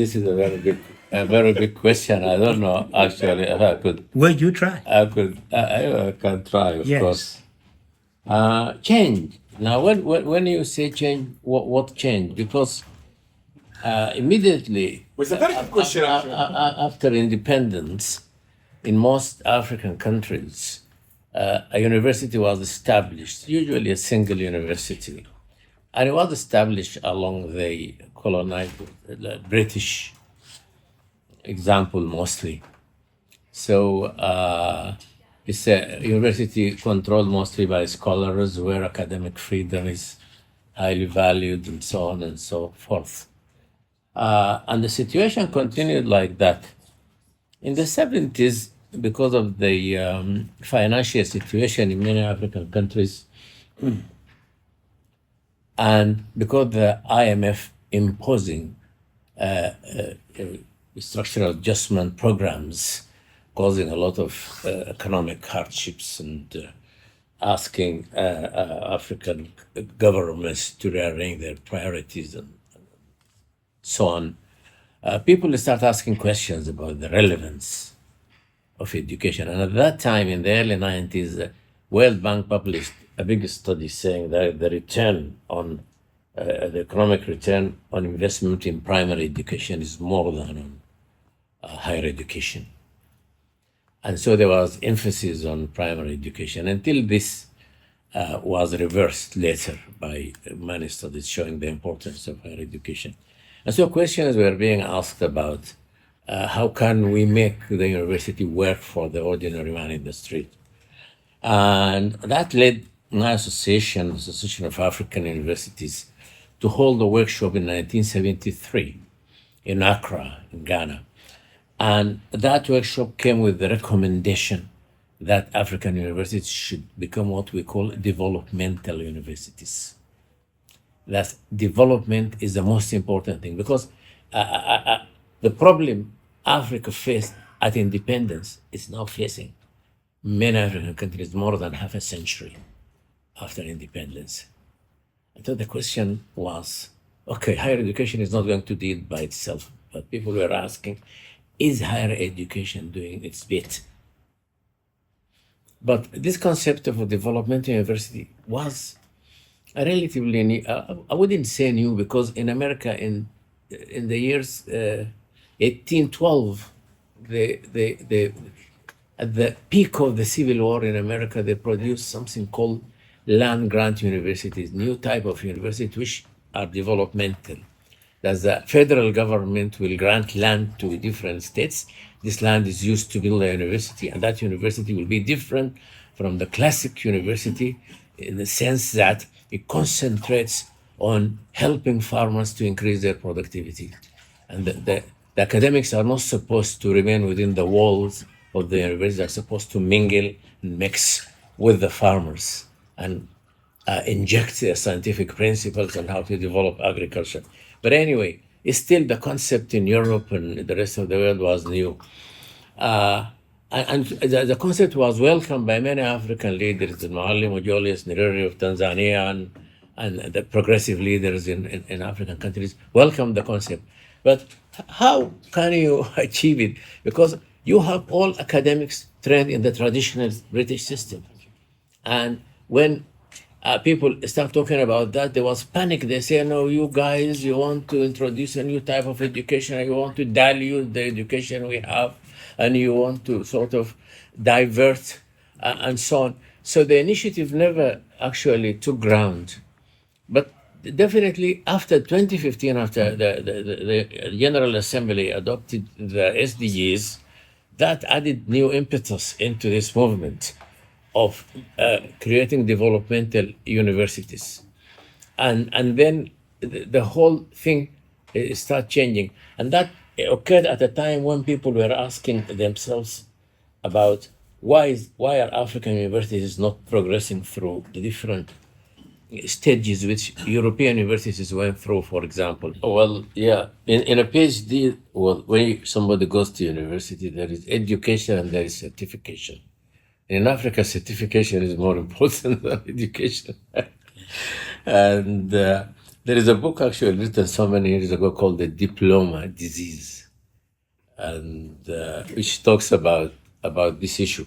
this is a very big question. I don't know actually if I could. Well, you try. I can try, of Yes. course. Change. Now, when you say change, what change? Because immediately It's a very good question, actually. after independence, in most African countries, a university was established, usually a single university, and it was established along the colonized British example mostly. So it's a university controlled mostly by scholars, where academic freedom is highly valued, and so on and so forth. And the situation continued like that. In the 70s, because of the financial situation in many African countries, and because the IMF imposing structural adjustment programs, causing a lot of economic hardships, and asking African governments to rearrange their priorities and so on, people start asking questions about the relevance of education. And at that time, in the early 90s, the World Bank published a big study saying that the return on the economic return on investment in primary education is more than on higher education. And so there was emphasis on primary education until this was reversed later by many studies showing the importance of higher education. And so questions were being asked about how can we make the university work for the ordinary man in the street? And that led my association, the Association of African Universities, to hold a workshop in 1973 in Accra, in Ghana. And that workshop came with the recommendation that African universities should become what we call developmental universities. That development is the most important thing, because the problem Africa faced at independence is now facing many African countries more than half a century after independence. And so the question was, okay, higher education is not going to do it by itself, but people were asking, is higher education doing its bit? But this concept of a developmental university was a relatively new, I wouldn't say new, because in America in the years 1812, at the peak of the Civil War in America, they produced something called land grant universities, new type of university which are developmental. That the federal government will grant land to different states. This land is used to build a university, and that university will be different from the classic university in the sense that it concentrates on helping farmers to increase their productivity. And the academics are not supposed to remain within the walls of the university. They're supposed to mingle and mix with the farmers and inject their scientific principles on how to develop agriculture. But anyway, it's still the concept in Europe and the rest of the world was new. And the concept was welcomed by many African leaders, the Maalim Julius Nyerere of Tanzania and the progressive leaders in African countries welcomed the concept. But how can you achieve it? Because you have all academics trained in the traditional British system. And when people start talking about that, there was panic. They say, no, you guys, you want to introduce a new type of education, you want to dilute the education we have, and you want to sort of divert and so on. So the initiative never actually took ground. But definitely after 2015, after the General Assembly adopted the SDGs, that added new impetus into this movement of creating developmental universities. And then the whole thing started changing. And that occurred at a time when people were asking themselves about why are African universities not progressing through the different stages which European universities went through, for example. Well, yeah, in a PhD, well, when somebody goes to university, there is education and there is certification. In Africa, certification is more important than education. And the There is a book actually written so many years ago called The Diploma Disease, and which talks about this issue.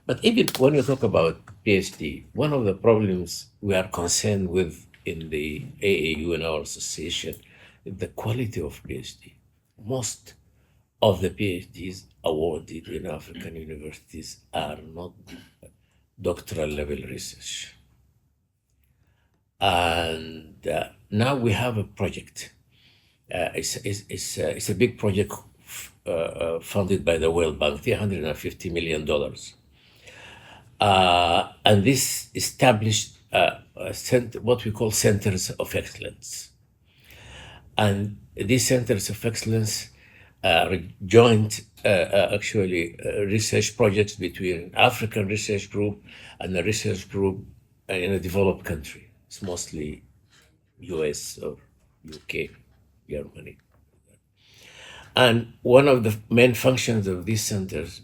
But even when you talk about PhD, one of the problems we are concerned with in the AAU and our association is the quality of PhD. Most of the PhDs awarded in African universities are not doctoral level research. And now we have a project. It's a big project funded by the World Bank, $350 million. And this established what we call centers of excellence. And these centers of excellence are joint research projects between African research group and a research group in a developed country. It's mostly US or UK, Germany. And one of the main functions of these centers,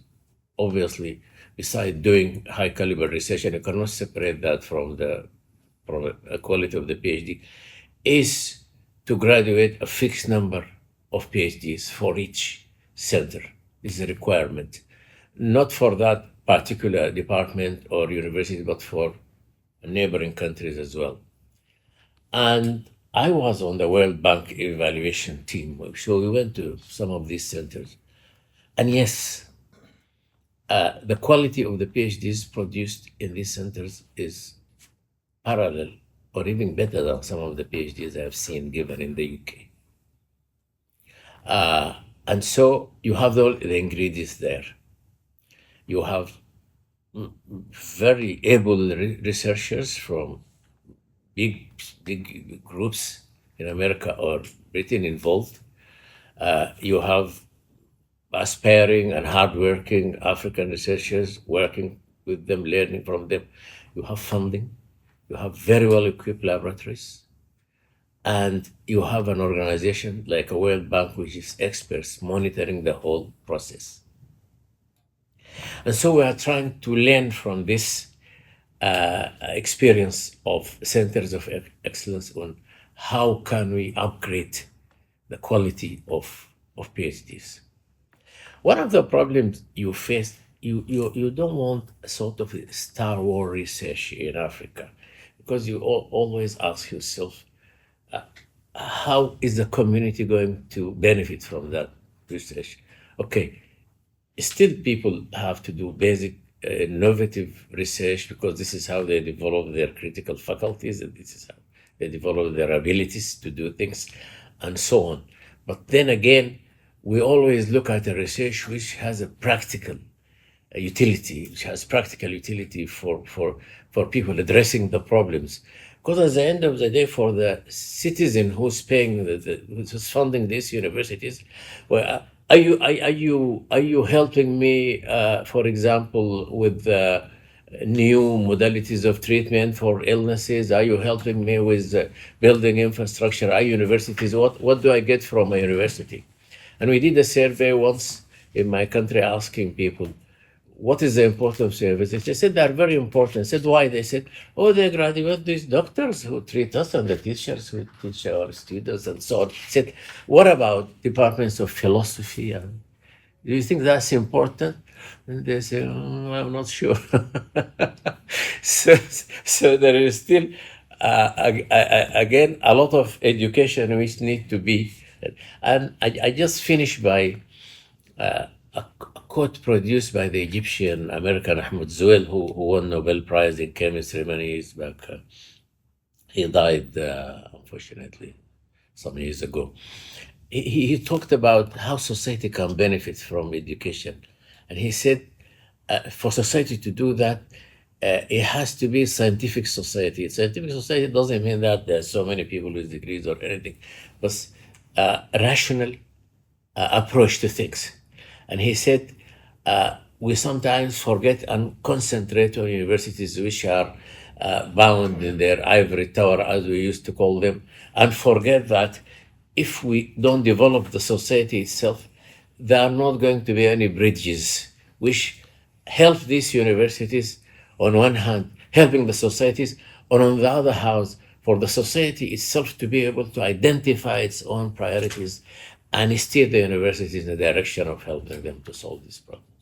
obviously, besides doing high caliber research, and you cannot separate that from the quality of the PhD, is to graduate a fixed number of PhDs for each center. This is a requirement, not for that particular department or university, but for neighboring countries as well. And I was on the World Bank evaluation team, so we went to some of these centers. And yes, the quality of the PhDs produced in these centers is parallel or even better than some of the PhDs I've seen given in the UK. And so you have all the ingredients there. You have very able researchers from big groups in America or Britain involved. You have aspiring and hardworking African researchers working with them, learning from them. You have funding. You have very well equipped laboratories. And you have an organization like a World Bank, which is experts monitoring the whole process. And so we are trying to learn from this experience of centers of excellence on how can we upgrade the quality of PhDs. One of the problems you face, you don't want a sort of Star Wars research in Africa, because you always ask yourself, how is the community going to benefit from that research? Okay, still people have to do basic innovative research because this is how they develop their critical faculties and this is how they develop their abilities to do things and so on. But then again, we always look at a research which has a practical utility, which has practical utility for people addressing the problems. Because at the end of the day, for the citizen who's paying, who's funding these universities, well, are you helping me, for example, with new modalities of treatment for illnesses? Are you helping me with building infrastructure? Are universities, what do I get from a university? And we did a survey once in my country asking people, what is the importance of universities? They said they're very important. I said, why? They said, oh, they graduate these doctors who treat us and the teachers who teach our students and so on. I said, what about departments of philosophy? And do you think that's important? And they say, I'm not sure. so there is still, again, a lot of education which need to be. And I just finished by a quote produced by the Egyptian American Ahmed Zuel, who won Nobel Prize in chemistry many years back. He died, unfortunately, some years ago. He talked about how society can benefit from education. And he said, for society to do that, it has to be a scientific society. Scientific society doesn't mean that there are so many people with degrees or anything, but a rational approach to things. And he said, we sometimes forget and concentrate on universities which are bound in their ivory tower, as we used to call them, and forget that if we don't develop the society itself, there are not going to be any bridges which help these universities, on one hand, helping the societies, and on the other hand, for the society itself to be able to identify its own priorities and steer the universities in the direction of helping them to solve this problem.